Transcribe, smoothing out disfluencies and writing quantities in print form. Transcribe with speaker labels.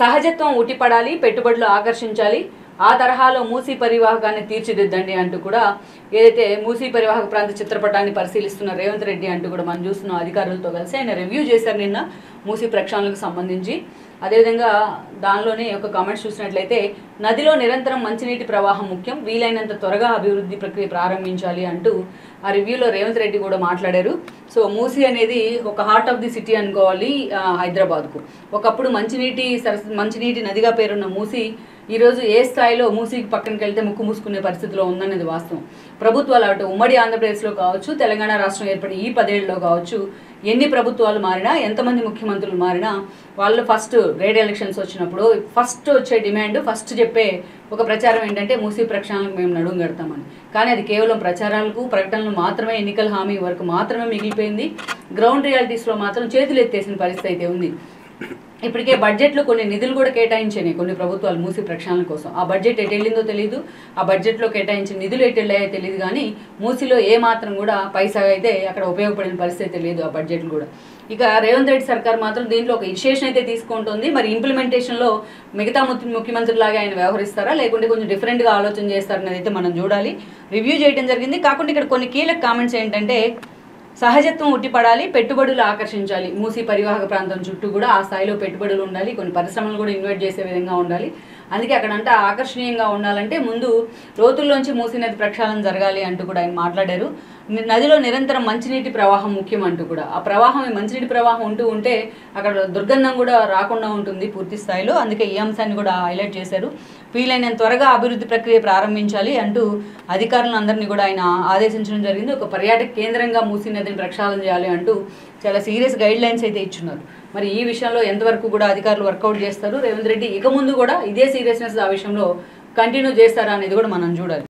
Speaker 1: సహజత్వం ఉట్టిపడాలి, పెట్టుబడులు ఆకర్షించాలి, ఆ తరహాలో మూసీ పరివాహకాన్ని తీర్చిదిద్దండి అంటూ కూడా ఏదైతే మూసీ పరివాహక ప్రాంత చిత్రపటాన్ని పరిశీలిస్తున్న రేవంత్ రెడ్డి అంటూ కూడా మనం చూస్తున్న అధికారులతో కలిసి ఆయన రివ్యూ చేశారు నిన్న మూసీ ప్రక్షాళనకు సంబంధించి. అదేవిధంగా దానిలోనే ఒక కామెంట్స్ చూసినట్లయితే నదిలో నిరంతరం మంచినీటి ప్రవాహం ముఖ్యం, వీలైనంత త్వరగా అభివృద్ధి ప్రక్రియ ప్రారంభించాలి అంటూ ఆ రివ్యూలో రేవంత్ రెడ్డి కూడా మాట్లాడారు. సో మూసీ అనేది ఒక హార్ట్ ఆఫ్ ది సిటీ అనుకోవాలి హైదరాబాద్కు. ఒకప్పుడు మంచినీటి నదిగా పేరున్న మూసీ ఈరోజు ఏ స్థాయిలో మూసీకి పక్కనకి వెళ్తే ముక్కు మూసుకునే పరిస్థితిలో ఉందనేది వాస్తవం. ప్రభుత్వాలు అటు ఉమ్మడి ఆంధ్రప్రదేశ్లో కావచ్చు, తెలంగాణ రాష్ట్రం ఏర్పడి ఈ 10 ఏళ్లలో కావచ్చు, ఎన్ని ప్రభుత్వాలు మారినా, ఎంతమంది ముఖ్యమంత్రులు మారినా, వాళ్ళు ఫస్ట్ రేడ్ ఎలక్షన్స్ వచ్చినప్పుడు ఫస్ట్ వచ్చే డిమాండ్, ఫస్ట్ చెప్పే ఒక ప్రచారం ఏంటంటే మూసీ ప్రక్షాళనకు మేము నడుం కడతామని. కానీ అది కేవలం ప్రచారాలకు, ప్రకటనలు మాత్రమే, ఎన్నికల హామీ వరకు మాత్రమే మిగిలిపోయింది. గ్రౌండ్ రియాలిటీస్లో మాత్రం చేతులు ఎత్తేసిన పరిస్థితి అయితే ఉంది. ఇప్పటికే బడ్జెట్లో కొన్ని నిధులు కూడా కేటాయించినాయి కొన్ని ప్రభుత్వాలు మూసీ ప్రక్షాళన కోసం. ఆ బడ్జెట్ ఎటు వెళ్ళిందో తెలియదు, ఆ బడ్జెట్లో కేటాయించిన నిధులు ఎటు వెళ్ళాయో తెలియదు. కానీ మూసీలో ఏ మాత్రం కూడా పైసా అయితే అక్కడ ఉపయోగపడిన పరిస్థితి లేదు ఆ బడ్జెట్లు కూడా. ఇక రేవంత్ రెడ్డి సర్కార్ మాత్రం దీంట్లో ఒక ఇనిషియేషన్ అయితే తీసుకుంటుంది. మరి ఇంప్లిమెంటేషన్లో మిగతా ముఖ్యమంత్రులాగా ఆయన వ్యవహరిస్తారా, లేకుంటే కొంచెం డిఫరెంట్గా ఆలోచన చేస్తారనేది అయితే మనం చూడాలి. రివ్యూ చేయడం జరిగింది. కాకుండా ఇక్కడ కొన్ని కీలక కామెంట్స్ ఏంటంటే, సహజత్వం ఉట్టిపడాలి, పెట్టుబడులు ఆకర్షించాలి. మూసీ పరివాహక ప్రాంతం చుట్టూ కూడా ఆ స్థాయిలో పెట్టుబడులు ఉండాలి, కొన్ని పరిశ్రమలు కూడా ఇన్వైట్ చేసే విధంగా ఉండాలి. అందుకే అక్కడంతా ఆకర్షణీయంగా ఉండాలంటే ముందు లోతుల్లోంచి మూసీ నది ప్రక్షాళన జరగాలి అంటూ కూడా ఆయన మాట్లాడారు. నదిలో నిరంతరం మంచినీటి ప్రవాహం ముఖ్యం అంటూ కూడా, ఆ ప్రవాహం మంచినీటి ప్రవాహం ఉంటే అక్కడ దుర్గంధం కూడా రాకుండా ఉంటుంది పూర్తి స్థాయిలో. అందుకే ఈ అంశాన్ని కూడా హైలైట్ చేశారు. వీలైనంత త్వరగా అభివృద్ధి ప్రక్రియ ప్రారంభించాలి అంటూ అధికారులందరినీ కూడా ఆయన ఆదేశించడం జరిగింది. ఒక పర్యాటక కేంద్రంగా మూసీ నదిని ప్రక్షాళన చేయాలి అంటూ చాలా సీరియస్ గైడ్ లైన్స్ అయితే ఇచ్చున్నారు. మరి ఈ విషయంలో ఎంతవరకు కూడా అధికారులు వర్కౌట్ చేస్తారు, రేవంత్ రెడ్డి ఇక ముందు కూడా ఇదే సీరియస్నెస్ ఆ విషయంలో కంటిన్యూ చేస్తారా అనేది కూడా మనం చూడాలి.